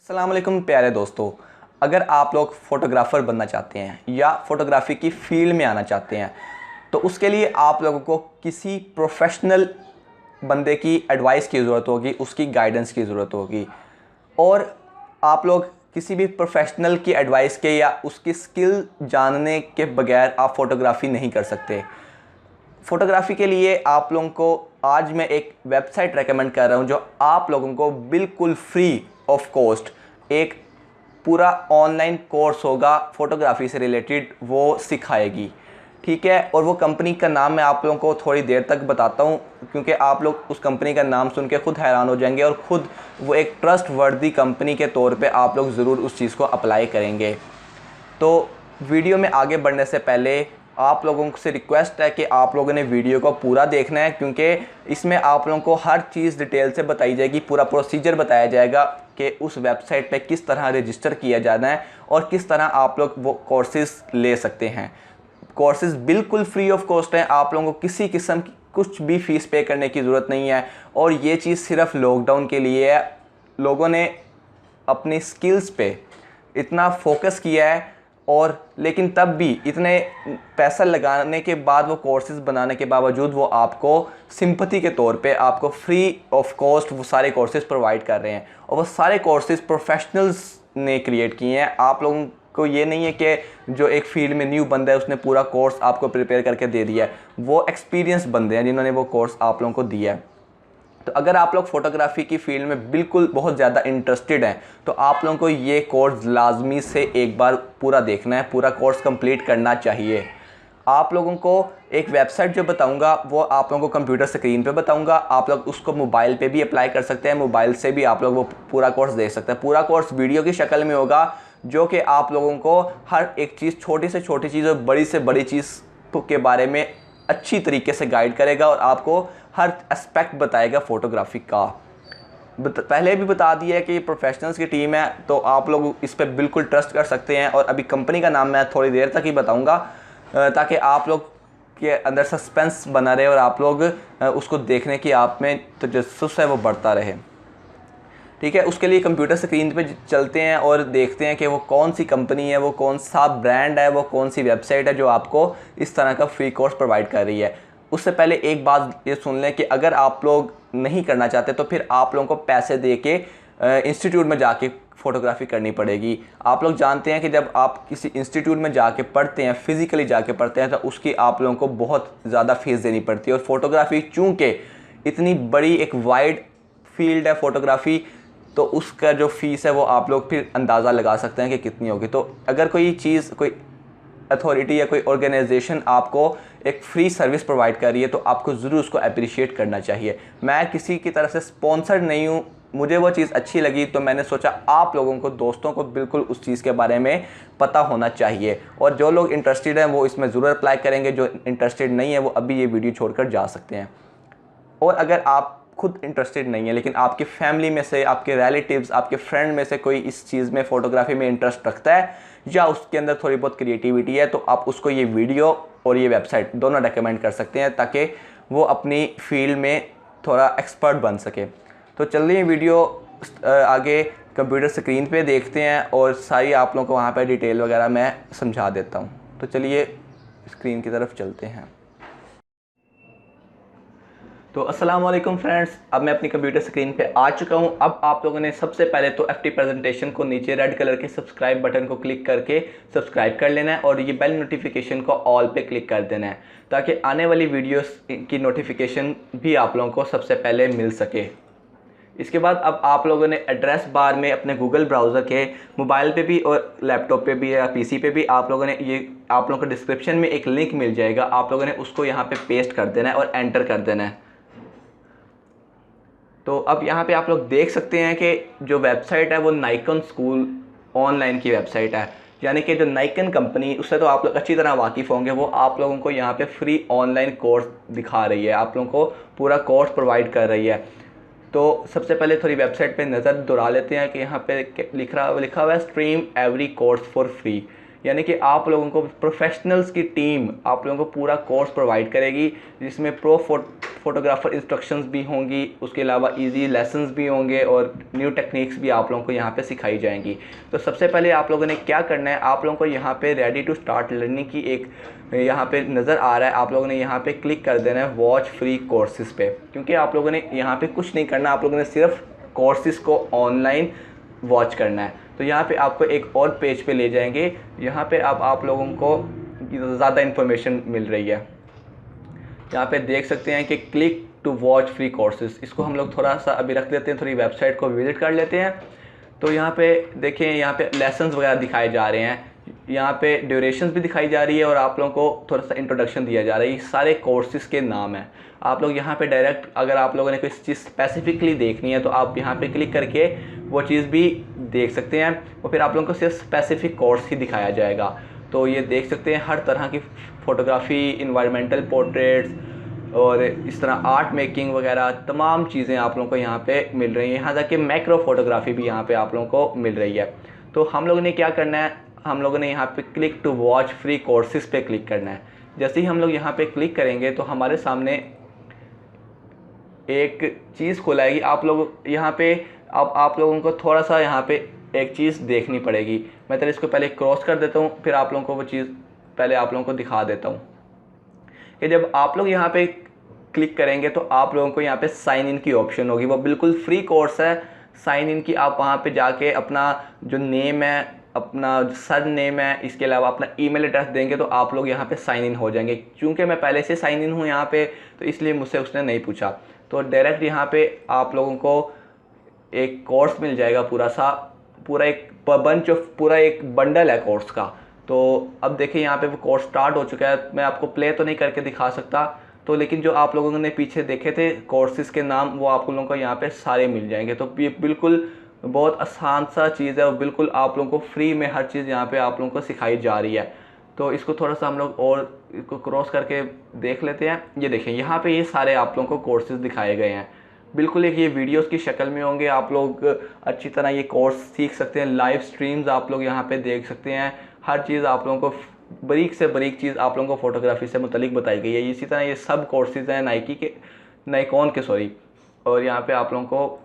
अस्सलाम वालेकुम प्यारे दोस्तों। अगर आप लोग फ़ोटोग्राफ़र बनना चाहते हैं या फ़ोटोग्राफ़ी की फ़ील्ड में आना चाहते हैं तो उसके लिए आप लोगों को किसी प्रोफेशनल बंदे की एडवाइस की ज़रूरत होगी, उसकी गाइडेंस की ज़रूरत होगी। और आप लोग किसी भी प्रोफेशनल की एडवाइस के या उसकी स्किल जानने के बगैर आप फ़ोटोग्राफ़ी नहीं कर सकते। फ़ोटोग्राफ़ी के लिए आप लोगों को आज मैं एक वेबसाइट रेकमेंड कर रहा हूँ जो आप लोगों को बिल्कुल फ्री ऑफ कॉस्ट एक पूरा ऑनलाइन कोर्स होगा फ़ोटोग्राफ़ी से रिलेटेड, वो सिखाएगी। ठीक है, और वो कंपनी का नाम मैं आप लोगों को थोड़ी देर तक बताता हूँ क्योंकि आप लोग उस कंपनी का नाम सुन के खुद हैरान हो जाएंगे और ख़ुद वो एक ट्रस्ट वर्दी कंपनी के तौर पे आप लोग ज़रूर उस चीज़ को अप्लाई करेंगे। तो वीडियो में आगे बढ़ने से पहले आप लोगों से रिक्वेस्ट है कि आप लोगों ने वीडियो को पूरा देखना है क्योंकि इसमें आप लोगों को हर चीज़ डिटेल से बताई जाएगी, पूरा प्रोसीजर बताया जाएगा कि उस वेबसाइट पे किस तरह रजिस्टर किया जाना है और किस तरह आप लोग वो कोर्सेज़ ले सकते हैं। कोर्सेज़ बिल्कुल फ्री ऑफ कॉस्ट हैं, आप लोगों को किसी किस्म की कुछ भी फ़ीस पे करने की ज़रूरत नहीं है। और ये चीज़ सिर्फ लॉकडाउन के लिए है। लोगों ने अपनी स्किल्स पे इतना फोकस किया है और लेकिन तब भी इतने पैसा लगाने के बाद वो कोर्सेज़ बनाने के बावजूद वो आपको सिंपथी के तौर पे आपको फ्री ऑफ कॉस्ट वो सारे कोर्सेज़ प्रोवाइड कर रहे हैं। और वो सारे कोर्सेज़ प्रोफेशनल्स ने क्रिएट किए हैं। आप लोगों को ये नहीं है कि जो एक फील्ड में न्यू बंदा है उसने पूरा कोर्स आपको प्रिपेयर करके दे दिया है, वो एक्सपीरियंस बंदे हैं जिन्होंने वो कोर्स आप लोगों को दिया है। तो अगर आप लोग फ़ोटोग्राफ़ी की फ़ील्ड में बिल्कुल बहुत ज़्यादा इंटरेस्टेड हैं तो आप लोगों को ये कोर्स लाजमी से एक बार पूरा देखना है, पूरा कोर्स कंप्लीट करना चाहिए। आप लोगों को एक वेबसाइट जो बताऊंगा वो आप लोगों को कंप्यूटर स्क्रीन पे बताऊंगा, आप लोग उसको मोबाइल पे भी अप्लाई कर सकते हैं, मोबाइल से भी आप लोग वो पूरा कोर्स देख सकते हैं। पूरा कोर्स वीडियो की शक्ल में होगा जो कि आप लोगों को हर एक चीज़, छोटी से छोटी चीज़ और बड़ी से बड़ी चीज़ के बारे में अच्छी तरीके से गाइड करेगा और आपको हर एस्पेक्ट बताएगा फ़ोटोग्राफी का। पहले भी बता दिया है कि ये प्रोफेशनल्स की टीम है तो आप लोग इस पर बिल्कुल ट्रस्ट कर सकते हैं। और अभी कंपनी का नाम मैं थोड़ी देर तक ही बताऊंगा ताकि आप लोग के अंदर सस्पेंस बना रहे और आप लोग उसको देखने की आप में तजस्सुस है वो बढ़ता रहे। ठीक है, उसके लिए कंप्यूटर स्क्रीन पे चलते हैं और देखते हैं कि वो कौन सी कंपनी है, वो कौन सा ब्रांड है, वो कौन सी वेबसाइट है जो आपको इस तरह का फ्री कोर्स प्रोवाइड कर रही है। उससे पहले एक बात ये सुन लें कि अगर आप लोग नहीं करना चाहते तो फिर आप लोगों को पैसे दे के इंस्टीट्यूट में जाके फ़ोटोग्राफी करनी पड़ेगी। आप लोग जानते हैं कि जब आप किसी इंस्टीट्यूट में जाके पढ़ते हैं, फ़िज़िकली जाके पढ़ते हैं, तो उसकी आप लोगों को बहुत ज़्यादा फ़ीस देनी पड़ती है। और फ़ोटोग्राफ़ी चूँकि इतनी बड़ी एक वाइड फील्ड है फ़ोटोग्राफ़ी, तो उसका जो फ़ीस है वो आप लोग फिर अंदाज़ा लगा सकते हैं कि कितनी होगी। तो अगर कोई चीज़, कोई अथॉरिटी या कोई ऑर्गेनाइजेशन आपको एक फ्री सर्विस प्रोवाइड कर रही है तो आपको ज़रूर उसको अप्रिशिएट करना चाहिए। मैं किसी की तरफ से स्पॉन्सर्ड नहीं हूँ, मुझे वो चीज़ अच्छी लगी तो मैंने सोचा आप लोगों को, दोस्तों को बिल्कुल उस चीज़ के बारे में पता होना चाहिए। और जो लोग इंटरेस्टेड हैं वो इसमें ज़रूर अप्लाई करेंगे, जो इंटरेस्टेड नहीं है वो अभी ये वीडियो छोड़कर जा सकते हैं। और अगर आप खुद इंटरेस्टेड नहीं है लेकिन आपकी फैमिली में से, आपके रिलेटिव्स, आपके फ्रेंड में से कोई इस चीज़ में, फ़ोटोग्राफी में इंटरेस्ट रखता है या उसके अंदर थोड़ी बहुत क्रिएटिविटी है, तो आप उसको ये वीडियो और ये वेबसाइट दोनों रेकमेंड कर सकते हैं ताकि वो अपनी फील्ड में थोड़ा एक्सपर्ट बन सके। तो चलिए वीडियो आगे कंप्यूटर स्क्रीन पे देखते हैं और सारी आप लोगों को वहाँ पे डिटेल वगैरह मैं समझा देता हूँ। तो चलिए स्क्रीन की तरफ चलते हैं। तो अस्सलाम वालेकुम फ्रेंड्स, अब मैं अपनी कंप्यूटर स्क्रीन पे आ चुका हूँ। अब आप लोगों ने सबसे पहले तो एफटी प्रेजेंटेशन को नीचे रेड कलर के सब्सक्राइब बटन को क्लिक करके सब्सक्राइब कर लेना है और ये बेल नोटिफिकेशन को ऑल पे क्लिक कर देना है ताकि आने वाली वीडियोस की नोटिफिकेशन भी आप लोगों को सबसे पहले मिल सके। इसके बाद अब आप लोगों ने एड्रेस बार में अपने गूगल ब्राउज़र के मोबाइल पे भी और लैपटॉप पे भी या पीसी पे भी आप लोगों ने ये, आप लोगों को डिस्क्रिप्शन में एक लिंक मिल जाएगा, आप लोगों ने उसको यहाँ पे पेस्ट कर देना है और एंटर कर देना है। तो अब यहाँ पे आप लोग देख सकते हैं कि जो वेबसाइट है वो नाइकन स्कूल ऑनलाइन की वेबसाइट है, यानी कि जो नाइकन कंपनी, उससे तो आप लोग अच्छी तरह वाकिफ़ होंगे, वो आप लोगों को यहाँ पे फ्री ऑनलाइन कोर्स दिखा रही है, आप लोगों को पूरा कोर्स प्रोवाइड कर रही है। तो सबसे पहले थोड़ी वेबसाइट पे नज़र दौड़ा लेते हैं कि यहाँ पे लिखा हुआ है stream every course for free, यानी कि आप लोगों को प्रोफेशनल्स की टीम आप लोगों को पूरा कोर्स प्रोवाइड करेगी, जिसमें फोटोग्राफर इंस्ट्रक्शंस भी होंगी, उसके अलावा इजी लेसन्स भी होंगे और न्यू टेक्निक्स भी आप लोगों को यहाँ पे सिखाई जाएंगी। तो सबसे पहले आप लोगों ने क्या करना है, आप लोगों को यहाँ पे रेडी टू स्टार्ट लर्निंग की एक यहाँ पे नज़र आ रहा है, आप लोगों ने यहाँ पे क्लिक कर देना है वॉच फ्री कोर्सेज़ पे, क्योंकि आप लोगों ने यहाँ पे कुछ नहीं करना, आप लोगों ने सिर्फ कोर्सेज़ को ऑनलाइन वॉच करना है। तो यहाँ पे आपको एक और पेज पे ले जाएंगे, यहाँ पे अब आप लोगों को ज़्यादा इन्फॉर्मेशन मिल रही है। यहाँ पे देख सकते हैं कि click to watch free courses, इसको हम लोग थोड़ा सा अभी रख देते हैं, थोड़ी वेबसाइट को विजिट कर लेते हैं। तो यहाँ पे देखें, यहाँ पे लेसन्स वगैरह दिखाए जा रहे हैं, यहाँ पे ड्यूरेशंस भी दिखाई जा रही है और आप लोगों को थोड़ा सा इंट्रोडक्शन दिया जा रहा है। ये सारे कोर्सेज के नाम हैं। आप लोग यहाँ पे डायरेक्ट अगर आप लोगों ने कोई चीज़ स्पेसिफिकली देखनी है तो आप यहाँ पे क्लिक करके वो चीज़ भी देख सकते हैं, और फिर आप लोगों को सिर्फ स्पेसिफिक कोर्स ही दिखाया जाएगा। तो ये देख सकते हैं हर तरह की फ़ोटोग्राफ़ी, इन्वायरमेंटल पोर्ट्रेट्स और इस तरह आर्ट मेकिंग वगैरह तमाम चीज़ें आप लोगों को यहाँ पे मिल रही हैं। यहाँ तक कि मैक्रो फोटोग्राफी भी यहाँ पे आप लोगों को मिल रही है। तो हम लोगों ने क्या करना है, हम लोगों ने यहाँ पे click to watch free courses पे क्लिक करना है। जैसे ही हम लोग यहाँ पे क्लिक करेंगे तो हमारे सामने एक चीज़ खुल आएगी। आप लोग यहाँ पे अब आप लोगों को थोड़ा सा यहाँ पे एक चीज़ देखनी पड़ेगी। मैं तो इसको पहले क्रॉस कर देता हूँ, फिर आप लोगों को वो चीज़ पहले आप लोगों को दिखा देता हूँ कि जब आप लोग यहाँ पे क्लिक करेंगे तो आप लोगों को यहाँ पे साइन इन की ऑप्शन होगी। वो बिल्कुल फ्री कोर्स है। साइन इन की आप वहाँ पे जाके अपना जो नेम है, अपना सर नेम है, इसके अलावा अपना ईमेल एड्रेस देंगे तो आप लोग यहाँ पे साइन इन हो जाएंगे। क्योंकि मैं पहले से साइन इन हूँ यहाँ पे, तो इसलिए मुझसे उसने नहीं पूछा। तो डायरेक्ट यहाँ पे आप लोगों को एक कोर्स मिल जाएगा, पूरा एक बंच ऑफ, पूरा एक बंडल है कोर्स का। तो अब देखिए यहाँ पे वो कोर्स स्टार्ट हो चुका है। मैं आपको प्ले तो नहीं करके दिखा सकता, तो लेकिन जो आप लोगों ने पीछे देखे थे कोर्सेज़ के नाम, वो आप लोगों को यहाँ पे सारे मिल जाएंगे। तो ये बिल्कुल बहुत आसान सा चीज़ है और बिल्कुल आप लोगों को फ्री में हर चीज़ यहाँ पे आप लोगों को सिखाई जा रही है। तो इसको थोड़ा सा हम लोग और इसको क्रॉस करके देख लेते हैं। ये देखें, यहाँ पे ये सारे आप लोगों को कोर्सेज़ दिखाए गए हैं, बिल्कुल एक ये वीडियोस की शक्ल में होंगे। आप लोग अच्छी तरह ये कोर्स सीख सकते हैं। लाइव स्ट्रीम्स आप लोग यहाँ पे देख सकते हैं। हर चीज़ आप लोगों को बारीक से बारीक चीज़ आप लोगों को फ़ोटोग्राफी से मुतलिक बताई गई है। इसी तरह ये सब कोर्सेज़ हैं नाइकॉन के और यहाँ पे आप लोगों को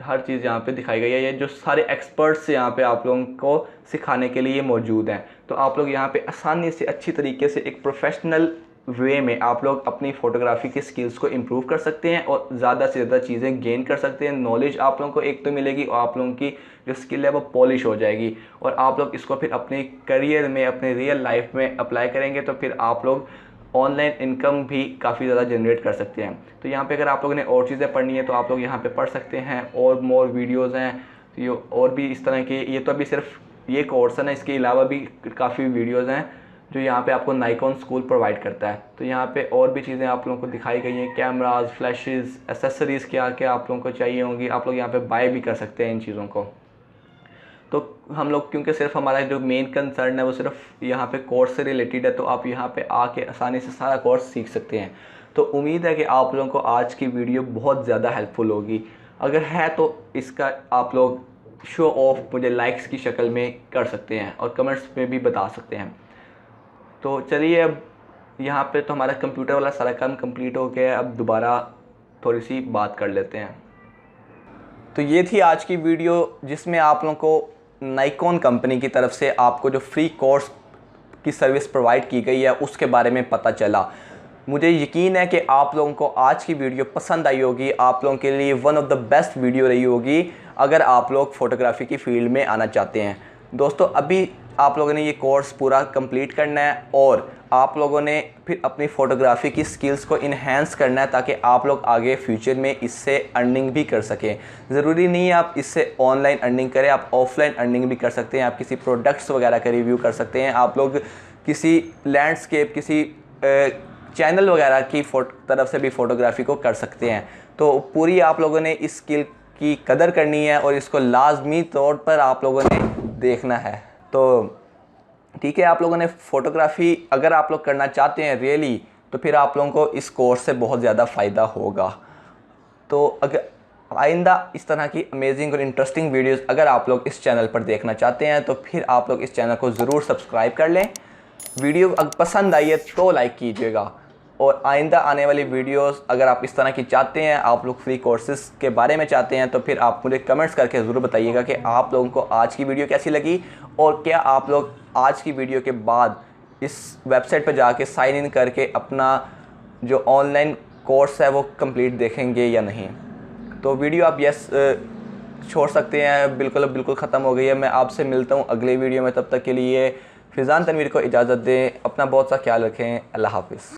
हर चीज़ यहाँ पे दिखाई गई है। ये जो सारे एक्सपर्ट्स यहाँ पे आप लोगों को सिखाने के लिए मौजूद हैं। तो आप लोग यहाँ पे आसानी से अच्छी तरीके से एक प्रोफेशनल वे में आप लोग अपनी फ़ोटोग्राफी की स्किल्स को इम्प्रूव कर सकते हैं और ज़्यादा से ज़्यादा चीज़ें गेन कर सकते हैं। नॉलेज आप लोगों को एक तो मिलेगी और आप लोगों की जो स्किल है वो पॉलिश हो जाएगी, और आप लोग इसको फिर अपने करियर में, अपने रियल लाइफ में अप्लाई करेंगे तो फिर आप लोग ऑनलाइन इनकम भी काफ़ी ज़्यादा जनरेट कर सकते हैं। तो यहाँ पे अगर आप लोगों ने और चीज़ें पढ़नी है तो आप लोग यहाँ पे पढ़ सकते हैं, और मोर वीडियोज़ हैं ये और भी इस तरह के। ये तो अभी सिर्फ ये कोर्स है ना, इसके अलावा भी काफ़ी वीडियोज़ हैं जो यहाँ पे आपको नाइकॉन स्कूल प्रोवाइड करता है। तो यहाँ पे और भी चीज़ें आप लोगों को दिखाई गई हैं, कैमराज, फ्लैशेस, एसेसरीज़ क्या क्या आप लोगों को चाहिए होंगी, आप लोग यहाँ पे बाय भी कर सकते हैं इन चीज़ों को। तो हम लोग क्योंकि सिर्फ हमारा जो मेन कंसर्न है वो सिर्फ यहाँ पे कोर्स से रिलेटेड है, तो आप यहाँ पे आके आसानी से सारा कोर्स सीख सकते हैं। तो उम्मीद है कि आप लोगों को आज की वीडियो बहुत ज़्यादा हेल्पफुल होगी। अगर है तो इसका आप लोग शो ऑफ मुझे लाइक्स की शक्ल में कर सकते हैं और कमेंट्स में भी बता सकते हैं। तो चलिए, अब यहाँ पे तो हमारा कंप्यूटर वाला सारा काम कंप्लीट हो गया है। अब दोबारा थोड़ी सी बात कर लेते हैं। तो ये थी आज की वीडियो जिसमें आप लोगों को नाइकॉन कंपनी की तरफ से आपको जो फ्री कोर्स की सर्विस प्रोवाइड की गई है उसके बारे में पता चला। मुझे यकीन है कि आप लोगों को आज की वीडियो पसंद आई होगी। आप लोगों के लिए one of the best video रही होगी अगर आप लोग फ़ोटोग्राफी की फ़ील्ड में आना चाहते हैं। दोस्तों, अभी आप लोगों ने ये कोर्स पूरा कंप्लीट करना है और आप लोगों ने फिर अपनी फ़ोटोग्राफी की स्किल्स को इन्हेंस करना है ताकि आप लोग आगे फ्यूचर में इससे अर्निंग भी कर सकें। ज़रूरी नहीं है आप इससे ऑनलाइन अर्निंग करें, आप ऑफलाइन अर्निंग भी कर सकते हैं। आप किसी प्रोडक्ट्स वगैरह का रिव्यू कर सकते हैं, आप लोग किसी लैंडस्केप, किसी चैनल वगैरह की तरफ से भी फ़ोटोग्राफी को कर सकते हैं। तो पूरी आप लोगों ने इस स्किल की कदर करनी है और इसको लाजमी तौर पर आप लोगों ने देखना है। तो ठीक है, आप लोगों ने फ़ोटोग्राफ़ी अगर आप लोग करना चाहते हैं रियली, तो फिर आप लोगों को इस कोर्स से बहुत ज़्यादा फ़ायदा होगा। तो अगर आइंदा इस तरह की अमेजिंग और इंटरेस्टिंग वीडियोस अगर आप लोग इस चैनल पर देखना चाहते हैं तो फिर आप लोग इस चैनल को ज़रूर सब्सक्राइब कर लें। वीडियो अगर पसंद आई है तो लाइक कीजिएगा, और आइंदा आने वाली वीडियोस अगर आप इस तरह की चाहते हैं, आप लोग फ्री कोर्सेज़ के बारे में चाहते हैं, तो फिर आप मुझे कमेंट्स करके ज़रूर बताइएगा कि आप लोगों को आज की वीडियो कैसी लगी, और क्या आप लोग आज की वीडियो के बाद इस वेबसाइट पर जाके साइन इन करके अपना जो ऑनलाइन कोर्स है वो कंप्लीट देखेंगे या नहीं। तो वीडियो आप यस छोड़ सकते हैं, बिल्कुल ख़त्म हो गई है। मैं आपसे मिलता हूँ अगले वीडियो में, तब तक के लिए फ़िज़ान तनवीर को इजाज़त दें। अपना बहुत सा ख्याल रखें। अल्लाह हाफ़िज़।